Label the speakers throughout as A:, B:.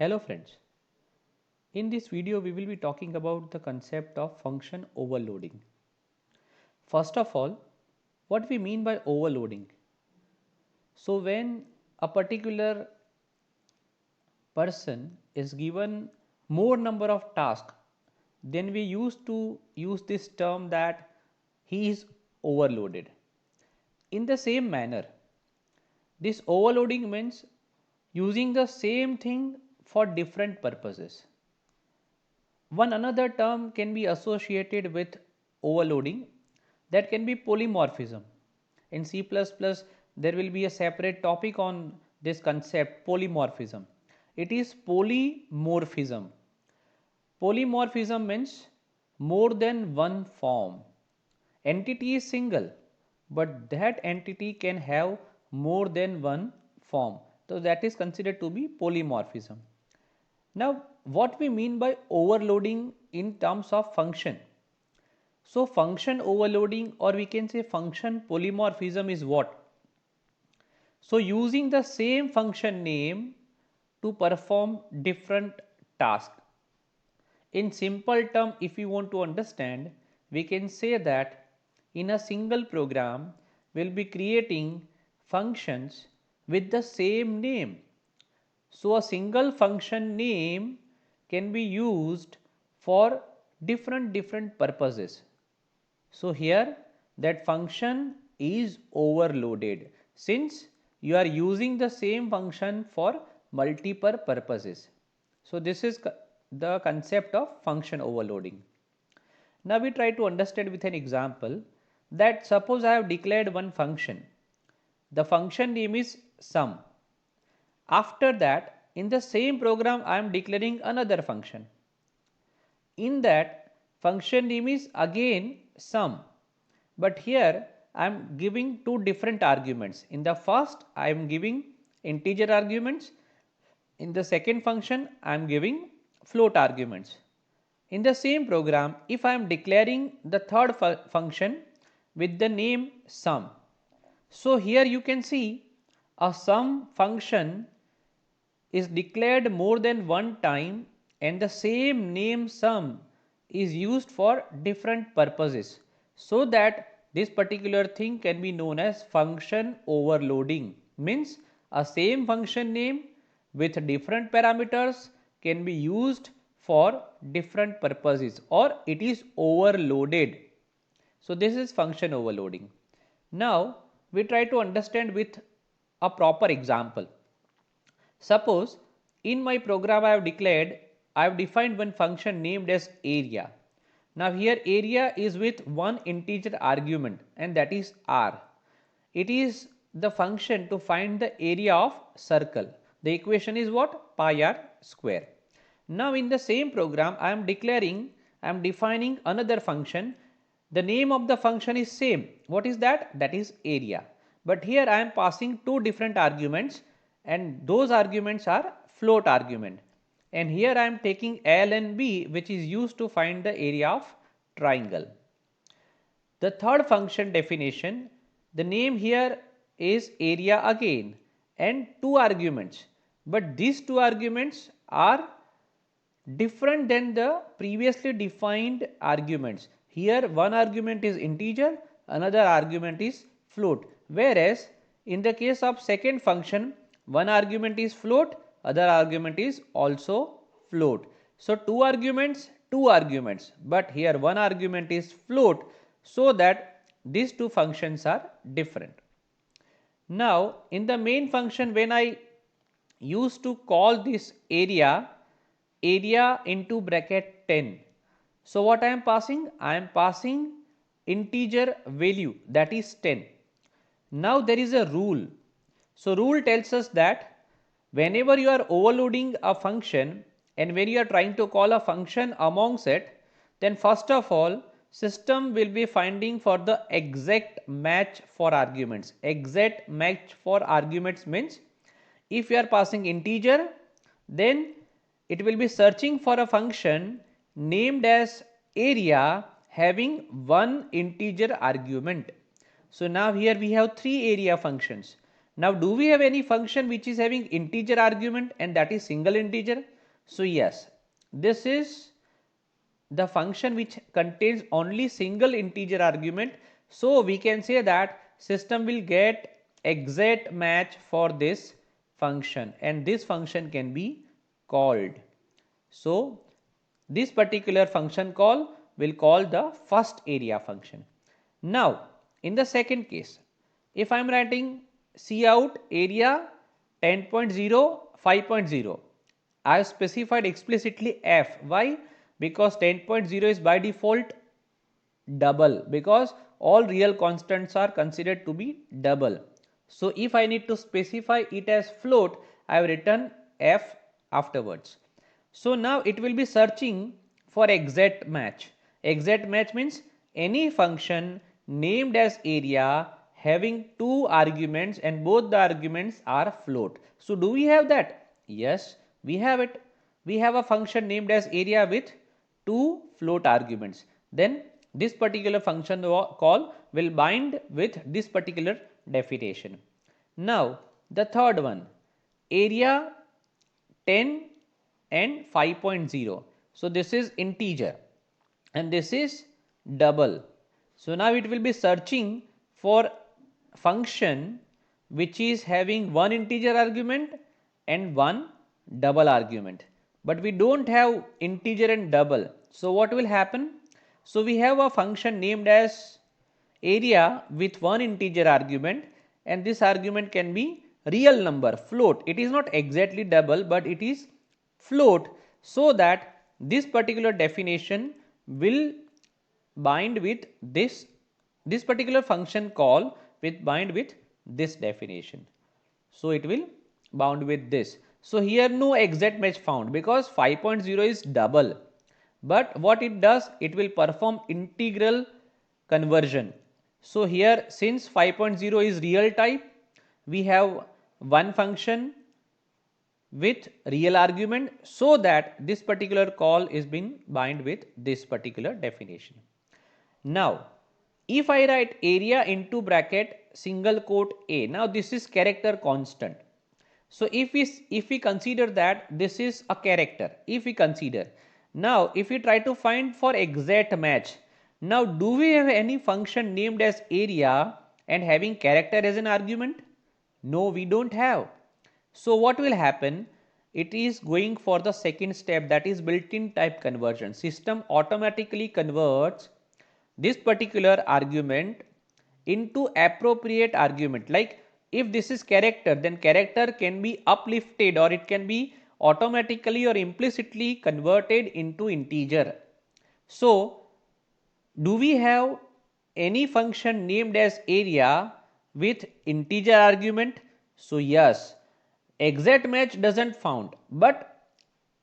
A: Hello friends, in this video we will be talking about the concept of function overloading. First of all, what we mean by overloading? So when a particular person is given more number of tasks, then we used to use this term that he is overloaded. In the same manner, this overloading means using the same thing for different purposes. One another term can be associated with overloading, that can be polymorphism. In C++ there will be a separate topic on this concept, polymorphism. It is polymorphism. Polymorphism means more than one form. Entity is single, but that entity can have more than one form. So that is considered to be polymorphism. Now, what we mean by overloading in terms of function? So, function overloading, or we can say function polymorphism, is what? So, using the same function name to perform different tasks. In simple term, if you want to understand, we can say that in a single program we will be creating functions with the same name. So, a single function name can be used for different purposes. So, here that function is overloaded since you are using the same function for multiple purposes. So, this is the concept of function overloading. Now, we try to understand with an example that suppose I have declared one function. The function name is sum. After that, in the same program I am declaring another function. In that function name is again sum, but here I am giving two different arguments. In the first I am giving integer arguments, in the second function I am giving float arguments. In the same program, if I am declaring the third function with the name sum, so here you can see a sum function is declared more than one time and the same name sum is used for different purposes, so that this particular thing can be known as function overloading. Means a same function name with different parameters can be used for different purposes, or it is overloaded. So, this is function overloading. Now, we try to understand with a proper example. Suppose in my program I have defined one function named as area. Now, here area is with one integer argument, and that is r. It is the function to find the area of circle. The equation is what? Pi r square. Now, in the same program I am defining another function. The name of the function is same. What is that? That is area. But here I am passing two different arguments, and those arguments are float argument. And here I am taking L and B, which is used to find the area of triangle. The third function definition, the name here is area again, and two arguments, but these two arguments are different than the previously defined arguments. Here one argument is integer, another argument is float, whereas in the case of second function one argument is float, other argument is also float. So, two arguments, but here one argument is float, so that these two functions are different. Now, in the main function, when I used to call this area into bracket 10. So, what I am passing? I am passing integer value, that is 10. Now, there is a rule. So, rule tells us that whenever you are overloading a function and when you are trying to call a function amongst it, then first of all system will be finding for the exact match for arguments. Exact match for arguments means if you are passing integer, then it will be searching for a function named as area having one integer argument. So, now here we have three area functions. Now, do we have any function which is having integer argument and that is single integer? So yes, this is the function which contains only single integer argument. So we can say that system will get exact match for this function and this function can be called. So this particular function call will call the first area function. Now in the second case, if I am writing cout area 10.0 5.0, I have specified explicitly f. Why? Because 10.0 is by default double, because all real constants are considered to be double. So if I need to specify it as float, I have written f afterwards. So now it will be searching for exact match. Exact match means any function named as area having two arguments and both the arguments are float. So do we have that? Yes, we have it. We have a function named as area with two float arguments. Then this particular function call will bind with this particular definition. Now the third one, area 10 and 5.0. So this is integer and this is double. So now it will be searching for function which is having one integer argument and one double argument, but we don't have integer and double. So what will happen? So we have a function named as area with one integer argument and this argument can be real number, float. It is not exactly double but it is float, so that this particular definition will bind with this particular function call with bind with this definition. So it will bound with this. So here no exact match found because 5.0 is double, but what it does, it will perform integral conversion. So here since 5.0 is real type, we have one function with real argument, so that this particular call is being bind with this particular definition. Now if I write area into bracket single quote a, now this is character constant. So if we consider that this is a character, if we consider, now if we try to find for exact match, now do we have any function named as area and having character as an argument? No, we don't have. So what will happen? It is going for the second step, that is built-in type conversion. System automatically converts this particular argument into appropriate argument. Like if this is character, then character can be uplifted or it can be automatically or implicitly converted into integer. So do we have any function named as area with integer argument? So yes, exact match doesn't found, but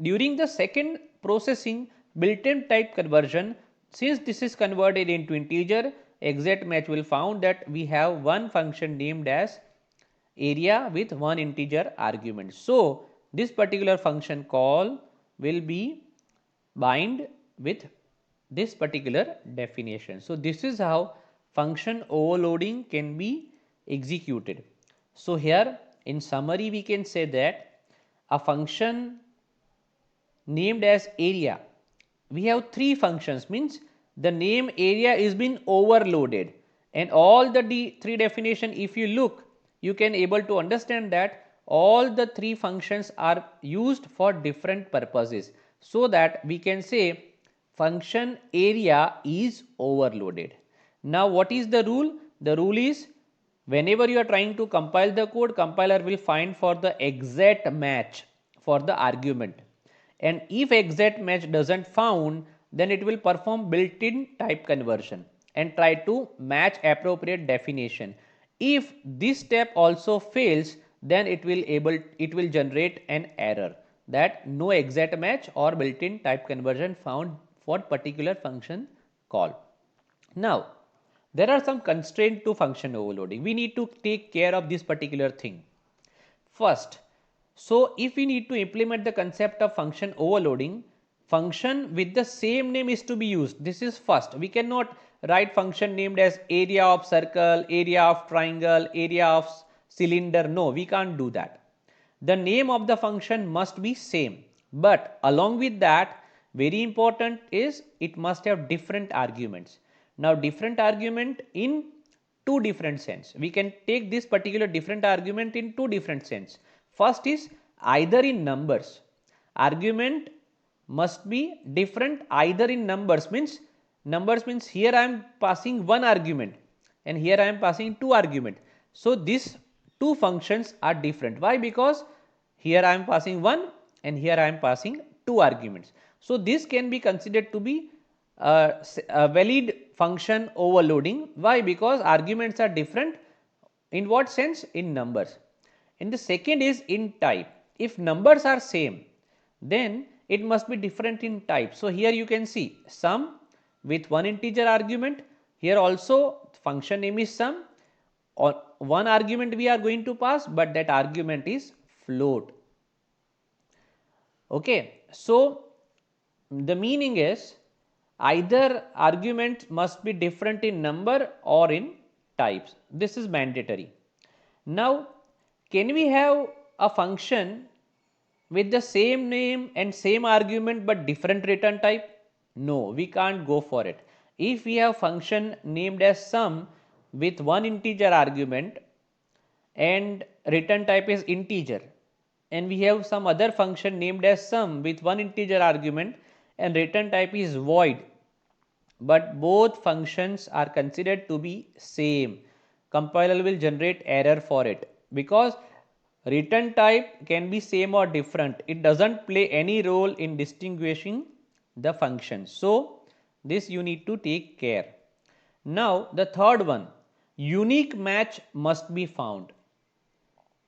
A: during the second processing built-in type conversion, since this is converted into integer, exact match will found that we have one function named as area with one integer argument. So this particular function call will be bind with this particular definition. So this is how function overloading can be executed. So here in summary we can say that a function named as area, we have three functions, means the name area is been overloaded, and all the three definition, if you look, you can able to understand that all the three functions are used for different purposes, so that we can say function area is overloaded. Now what is the rule? The rule is whenever you are trying to compile the code, compiler will find for the exact match for the argument, and if exact match doesn't found, then it will perform built-in type conversion and try to match appropriate definition. If this step also fails, then it will generate an error that no exact match or built-in type conversion found for particular function call. Now there are some constraints to function overloading. We need to take care of this particular thing. First, so if we need to implement the concept of function overloading, function with the same name is to be used. This is first. We cannot write function named as area of circle, area of triangle, area of cylinder. No, we can't do that. The name of the function must be same, but along with that, very important is it must have different arguments. Now different argument in two different sense. We can take this particular different argument in two different sense. First is either in numbers. Argument must be different either in numbers, means here I am passing one argument and here I am passing two argument. So these two functions are different. Why? Because here I am passing one and here I am passing two arguments. So this can be considered to be a valid function overloading. Why? Because arguments are different. In what sense? In numbers. And the second is in type. If numbers are same, then it must be different in type. So here you can see sum with one integer argument. Here also function name is sum, or one argument we are going to pass, but that argument is float. Okay, so the meaning is either argument must be different in number or in types. This is mandatory. Now can we have a function with the same name and same argument but different return type? No, we can't go for it. If we have function named as sum with one integer argument and return type is integer, and we have some other function named as sum with one integer argument and return type is void, but both functions are considered to be same, compiler will generate error for it, because return type can be same or different. It doesn't play any role in distinguishing the functions. So this you need to take care. Now the third one, unique match must be found.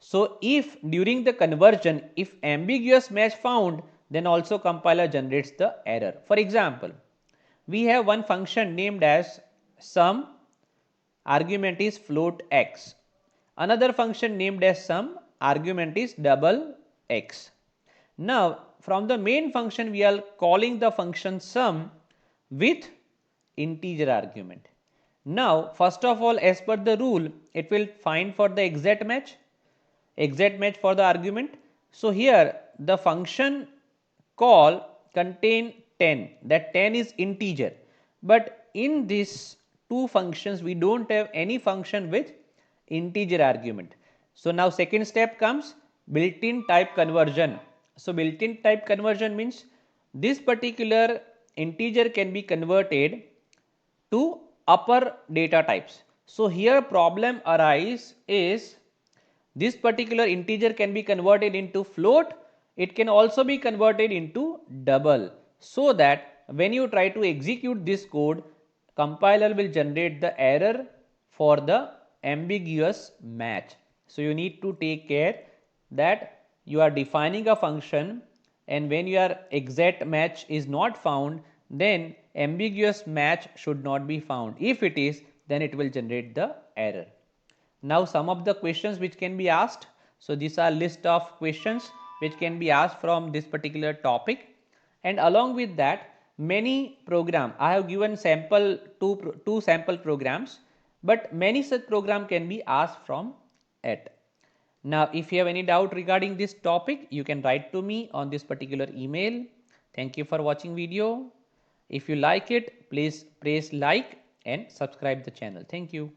A: So if during the conversion, if ambiguous match found, then also compiler generates the error. For example, we have one function named as sum, argument is float x. Another function named as sum, argument is double x. Now from the main function we are calling the function sum with integer argument. Now first of all, as per the rule, it will find for the exact match for the argument. So here the function call contain 10, that 10 is integer, but in these two functions we don't have any function with integer argument. So now second step comes, built-in type conversion. So built-in type conversion means this particular integer can be converted to upper data types. So here problem arise is this particular integer can be converted into float, it can also be converted into double, so that when you try to execute this code, compiler will generate the error for the ambiguous match. So you need to take care that you are defining a function, and when your exact match is not found, then ambiguous match should not be found. If it is, then it will generate the error. Now some of the questions which can be asked. So these are list of questions which can be asked from this particular topic, and along with that many program, I have given sample two sample programs, but many such program can be asked from it. Now if you have any doubt regarding this topic, you can write to me on this particular email. Thank you for watching video. If you like it, please press like and subscribe the channel. Thank you.